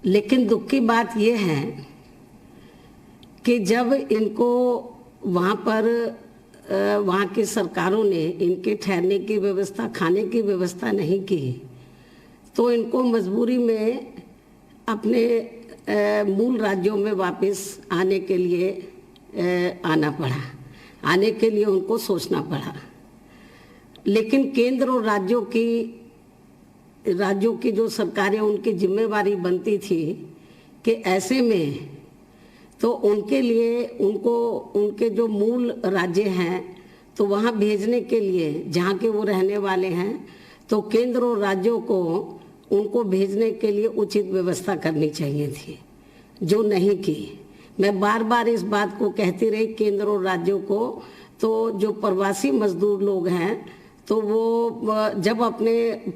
लेकिन दुख की बात यह है कि जब इनको वहाँ पर वहाँ की सरकारों ने इनके ठहरने की व्यवस्था, खाने की व्यवस्था नहीं की, तो इनको मजबूरी में अपने मूल राज्यों में वापस आने के लिए आना पड़ा, आने के लिए उनको सोचना पड़ा। लेकिन केंद्र और राज्यों की जो सरकारें, उनकी जिम्मेवारी बनती थी कि ऐसे में तो उनके लिए उनके जो मूल राज्य हैं तो वहाँ भेजने के लिए, जहाँ के वो रहने वाले हैं, तो केंद्र और राज्यों को उनको भेजने के लिए उचित व्यवस्था करनी चाहिए थी, जो नहीं की। मैं बार बार इस बात को कहती रही केंद्र और राज्यों को। तो जो प्रवासी मजदूर लोग हैं तो वो जब अपने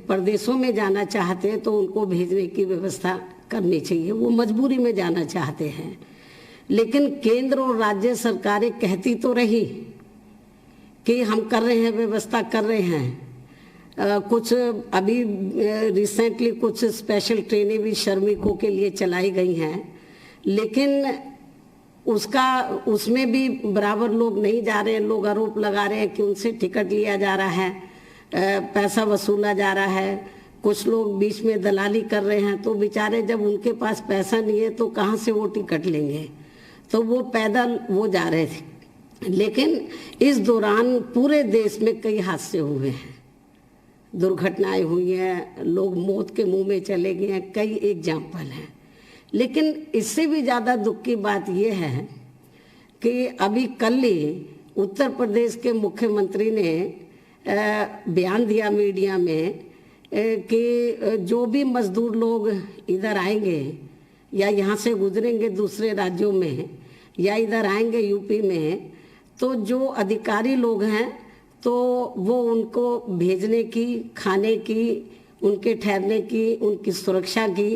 प्रदेशों में जाना चाहते हैं तो उनको भेजने की व्यवस्था करनी चाहिए, वो मजबूरी में जाना चाहते हैं। लेकिन केंद्र और राज्य सरकारें कहती तो रही कि हम कर रहे हैं, व्यवस्था कर रहे हैं। कुछ अभी रिसेंटली कुछ स्पेशल ट्रेनें भी श्रमिकों के लिए चलाई गई हैं, लेकिन उसमें भी बराबर लोग नहीं जा रहे हैं। लोग आरोप लगा रहे हैं कि उनसे टिकट लिया जा रहा है, पैसा वसूला जा रहा है। कुछ लोग बीच में दलाली कर रहे हैं, तो बेचारे जब उनके पास पैसा नहीं है तो कहाँ से वो टिकट लेंगे, तो वो पैदल वो जा रहे थे। लेकिन इस दौरान पूरे देश में कई हादसे हुए हैं, दुर्घटनाएं हुई हैं, लोग मौत के मुंह में चले गए हैं, कई एग्जाम्पल हैं। लेकिन इससे भी ज़्यादा दुख की बात यह है कि अभी कल ही उत्तर प्रदेश के मुख्यमंत्री ने बयान दिया मीडिया में कि जो भी मजदूर लोग इधर आएंगे या यहाँ से गुजरेंगे दूसरे राज्यों में या इधर आएंगे यूपी में, तो जो अधिकारी लोग हैं तो वो उनको भेजने की, खाने की, उनके ठहरने की, उनकी सुरक्षा की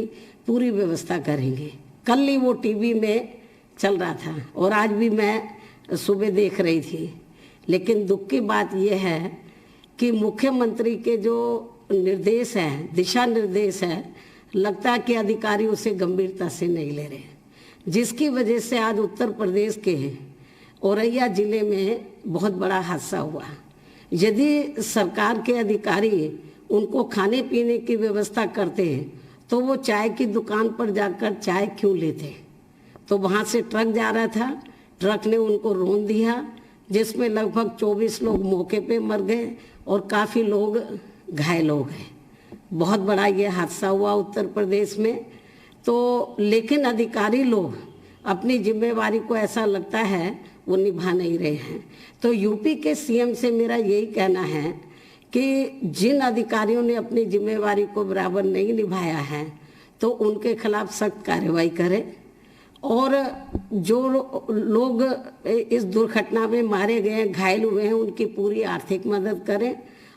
पूरी व्यवस्था करेंगे। कल ही वो टीवी में चल रहा था और आज भी मैं सुबह देख रही थी। लेकिन दुख की बात यह है कि मुख्यमंत्री के जो निर्देश हैं, दिशा निर्देश है, लगता है कि अधिकारी उसे गंभीरता से नहीं ले रहे, जिसकी वजह से आज उत्तर प्रदेश के औरैया जिले में बहुत बड़ा हादसा हुआ। यदि सरकार के अधिकारी उनको खाने पीने की व्यवस्था करते तो वो चाय की दुकान पर जाकर चाय क्यों लेते। तो वहाँ से ट्रक जा रहा था, ट्रक ने उनको रौंद दिया, जिसमें लगभग 24 लोग मौके पे मर गए और काफ़ी लोग घायल हो गए। बहुत बड़ा ये हादसा हुआ उत्तर प्रदेश में। तो लेकिन अधिकारी लोग अपनी जिम्मेवारी को, ऐसा लगता है, वो निभा नहीं रहे हैं। तो यूपी के सीएम से मेरा यही कहना है कि जिन अधिकारियों ने अपनी जिम्मेवारी को बराबर नहीं निभाया है तो उनके खिलाफ सख्त कार्रवाई करें, और जो लोग इस दुर्घटना में मारे गए हैं, घायल हुए हैं, उनकी पूरी आर्थिक मदद करें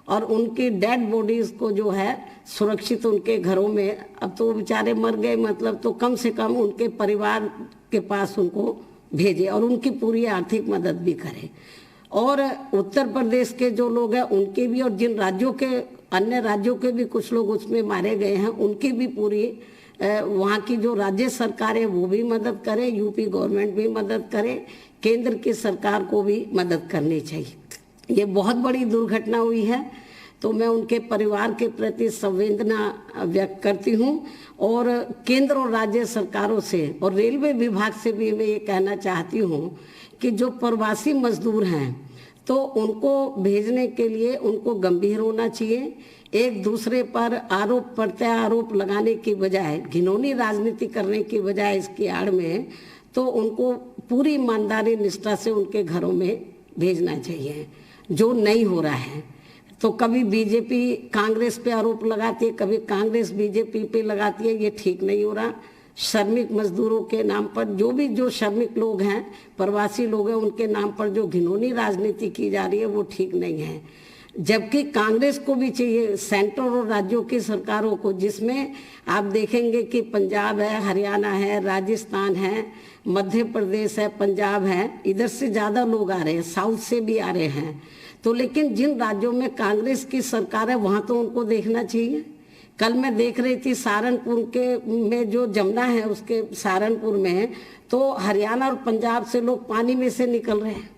और उनकी डेड बॉडीज़ को जो है सुरक्षित उनके घरों में, अब तो बेचारे मर गए मतलब, तो कम से कम उनके परिवार के पास उनको भेजें और उनकी पूरी आर्थिक मदद भी करें। और उत्तर प्रदेश के जो लोग हैं उनके भी, और जिन राज्यों के, अन्य राज्यों के भी कुछ लोग उसमें मारे गए हैं, उनकी भी पूरी वहाँ की जो राज्य सरकार है वो भी मदद करे, यूपी गवर्नमेंट भी मदद करे, केंद्र की सरकार को भी मदद करनी चाहिए। ये बहुत बड़ी दुर्घटना हुई है, तो मैं उनके परिवार के प्रति संवेदना व्यक्त करती हूँ। और केंद्र और राज्य सरकारों से और रेलवे विभाग से भी मैं ये कहना चाहती हूँ कि जो प्रवासी मजदूर हैं तो उनको भेजने के लिए उनको गंभीर होना चाहिए। एक दूसरे पर आरोप प्रत्यारोप लगाने की बजाय, घिनौनी राजनीति करने की बजाय इसकी आड़ में, तो उनको पूरी ईमानदारी निष्ठा से उनके घरों में भेजना चाहिए, जो नहीं हो रहा है। तो कभी बीजेपी कांग्रेस पे आरोप लगाती है, कभी कांग्रेस बीजेपी पे लगाती है, ये ठीक नहीं हो रहा। श्रमिक मजदूरों के नाम पर, जो श्रमिक लोग हैं, प्रवासी लोग हैं, उनके नाम पर जो घिनौनी राजनीति की जा रही है वो ठीक नहीं है। जबकि कांग्रेस को भी चाहिए, सेंटर और राज्यों की सरकारों को, जिसमें आप देखेंगे कि पंजाब है, हरियाणा है, राजस्थान है, मध्य प्रदेश है, पंजाब है, इधर से ज़्यादा लोग आ रहे हैं, साउथ से भी आ रहे हैं। तो लेकिन जिन राज्यों में कांग्रेस की सरकार है वहाँ तो उनको देखना चाहिए कल मैं देख रही थी सहारनपुर के में जो जमुना है उसके सहारनपुर में, तो हरियाणा और पंजाब से लोग पानी में से निकल रहे हैं।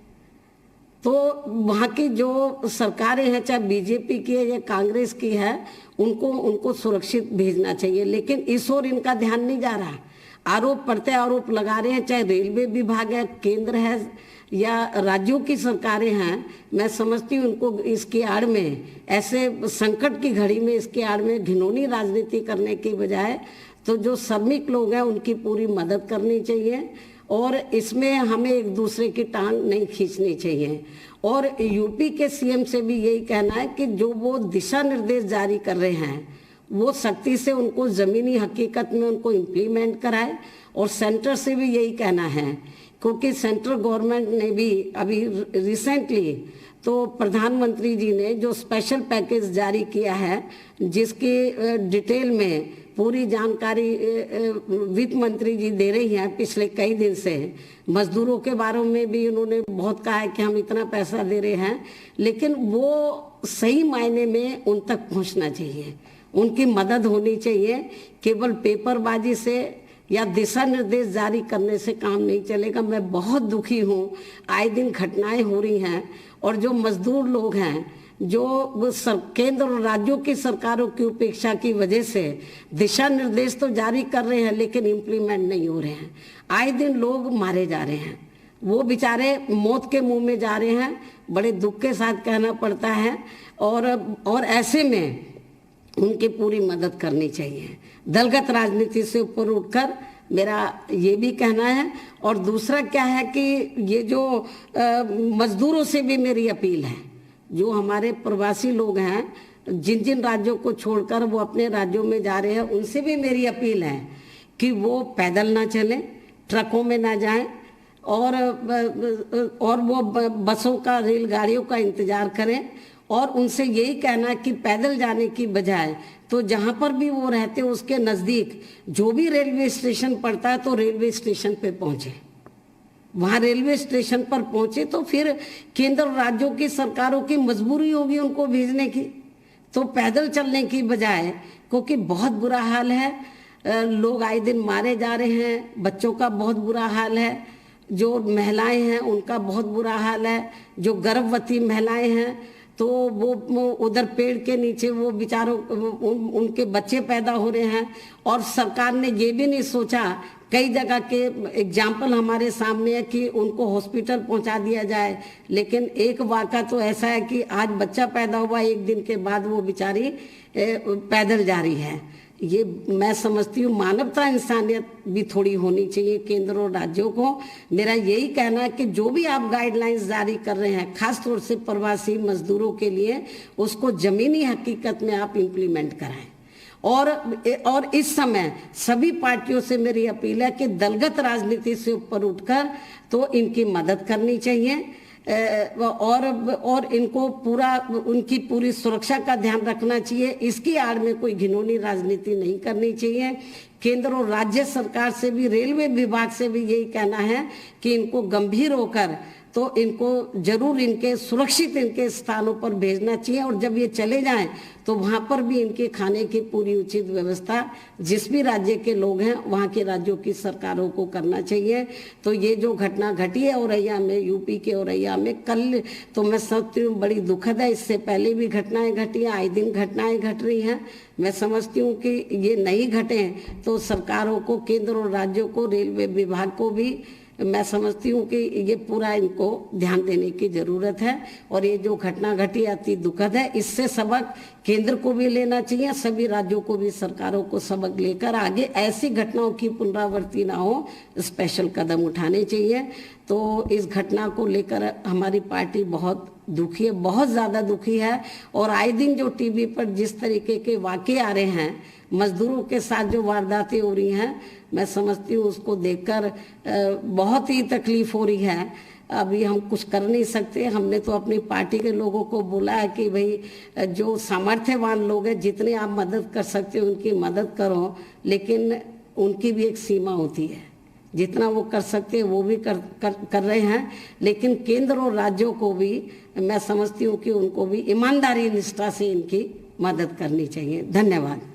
तो वहाँ की जो सरकारें हैं, चाहे बीजेपी की है या कांग्रेस की है, उनको सुरक्षित भेजना चाहिए, लेकिन इस ओर इनका ध्यान नहीं जा रहा। आरोप प्रत्यारोप आरोप लगा रहे हैं, चाहे रेलवे विभाग है, केंद्र है या राज्यों की सरकारें हैं। मैं समझती हूँ उनको इसकी आड़ में, ऐसे संकट की घड़ी में इसकी आड़ में घिनौनी राजनीति करने की बजाय तो जो श्रमिक लोग हैं उनकी पूरी मदद करनी चाहिए, और इसमें हमें एक दूसरे की टांग नहीं खींचनी चाहिए। और यूपी के सीएम से भी यही कहना है कि जो वो दिशा निर्देश जारी कर रहे हैं वो सख्ती से उनको ज़मीनी हकीकत में उनको इम्प्लीमेंट कराए। और सेंटर से भी यही कहना है, क्योंकि सेंट्रल गवर्नमेंट ने भी अभी रिसेंटली तो प्रधानमंत्री जी ने जो स्पेशल पैकेज जारी किया है, जिसकी डिटेल में पूरी जानकारी वित्त मंत्री जी दे रही हैं पिछले कई दिन से। मजदूरों के बारे में भी उन्होंने बहुत कहा है कि हम इतना पैसा दे रहे हैं, लेकिन वो सही मायने में उन तक पहुंचना चाहिए, उनकी मदद होनी चाहिए। केवल पेपरबाजी से या दिशा निर्देश जारी करने से काम नहीं चलेगा। मैं बहुत दुखी हूँ, आए दिन घटनाएं हो रही हैं, और जो मजदूर लोग हैं जो केंद्र और राज्यों की सरकारों की उपेक्षा की वजह से दिशा निर्देश तो जारी कर रहे हैं लेकिन इम्प्लीमेंट नहीं हो रहे हैं। आए दिन लोग मारे जा रहे हैं, वो बेचारे मौत के मुंह में जा रहे हैं, बड़े दुख के साथ कहना पड़ता है। और ऐसे में उनकी पूरी मदद करनी चाहिए, दलगत राजनीति से ऊपर उठकर, मेरा ये भी कहना है। और दूसरा क्या है कि ये जो मजदूरों से भी मेरी अपील है, जो हमारे प्रवासी लोग हैं जिन जिन राज्यों को छोड़कर वो अपने राज्यों में जा रहे हैं, उनसे भी मेरी अपील है कि वो पैदल ना चलें, ट्रकों में ना जाएं, और वो बसों का, रेलगाड़ियों का इंतजार करें। और उनसे यही कहना कि पैदल जाने की बजाय तो जहाँ पर भी वो रहते हैं उसके नज़दीक जो भी रेलवे स्टेशन पड़ता है तो रेलवे स्टेशन पे पहुँचे, वहाँ रेलवे स्टेशन पर पहुँचे। तो फिर केंद्र और राज्यों की सरकारों की मजबूरी होगी उनको भेजने की, तो पैदल चलने की बजाय, क्योंकि बहुत बुरा हाल है, लोग आए दिन मारे जा रहे हैं, बच्चों का बहुत बुरा हाल है, जो महिलाएं हैं उनका बहुत बुरा हाल है, जो गर्भवती महिलाएं हैं तो वो उधर पेड़ के नीचे वो बेचारों उनके बच्चे पैदा हो रहे हैं। और सरकार ने ये भी नहीं सोचा, कई जगह के एग्जाम्पल हमारे सामने है कि उनको हॉस्पिटल पहुंचा दिया जाए, लेकिन एक वाक़ा तो ऐसा है कि आज बच्चा पैदा हुआ, एक दिन के बाद वो बेचारी पैदल जा रही है। ये मैं समझती हूँ मानवता, इंसानियत भी थोड़ी होनी चाहिए केंद्र और राज्यों को। मेरा यही कहना है कि जो भी आप गाइडलाइंस जारी कर रहे हैं, खास तौर से प्रवासी मजदूरों के लिए, उसको ज़मीनी हकीकत में आप इम्प्लीमेंट कराएं। और इस समय सभी पार्टियों से मेरी अपील है कि दलगत राजनीति से ऊपर उठकर तो इनकी मदद करनी चाहिए, और इनको पूरा, उनकी पूरी सुरक्षा का ध्यान रखना चाहिए। इसकी आड़ में कोई घिनौनी राजनीति नहीं करनी चाहिए। केंद्र और राज्य सरकार से भी, रेलवे विभाग से भी यही कहना है कि इनको गंभीर होकर तो इनको जरूर इनके सुरक्षित इनके स्थानों पर भेजना चाहिए, और जब ये चले जाएं तो वहाँ पर भी इनके खाने की पूरी उचित व्यवस्था जिस भी राज्य के लोग हैं वहाँ के राज्यों की सरकारों को करना चाहिए। तो ये जो घटना घटी है औरैया में, यूपी के औरैया में कल, तो मैं समझती हूँ बड़ी दुखद है। इससे पहले भी घटनाएं घटी हैं, आए दिन घटनाएं घट रही हैं। मैं समझती हूँ कि ये नहीं घटे तो सरकारों को, केंद्र और राज्यों को, रेलवे विभाग को भी, मैं समझती हूँ कि ये पूरा इनको ध्यान देने की ज़रूरत है। और ये जो घटना घटी अति दुखद है, इससे सबक केंद्र को भी लेना चाहिए, सभी राज्यों को भी, सरकारों को सबक लेकर आगे ऐसी घटनाओं की पुनरावृत्ति ना हो, स्पेशल कदम उठाने चाहिए। तो इस घटना को लेकर हमारी पार्टी बहुत दुखी है, बहुत ज़्यादा दुखी है। और आए दिन जो टीवी पर जिस तरीके के वाक़े आ रहे हैं, मजदूरों के साथ जो वारदातें हो रही हैं, मैं समझती हूँ उसको देखकर बहुत ही तकलीफ हो रही है। अभी हम कुछ कर नहीं सकते। हमने तो अपनी पार्टी के लोगों को बोला है कि भाई जो सामर्थ्यवान लोग हैं, जितने आप मदद कर सकते हो उनकी मदद करो, लेकिन उनकी भी एक सीमा होती है। जितना वो कर सकते हैं वो भी कर रहे हैं, लेकिन केंद्र और राज्यों को भी मैं समझती हूँ कि उनको भी ईमानदारी, निष्ठा से इनकी मदद करनी चाहिए। धन्यवाद।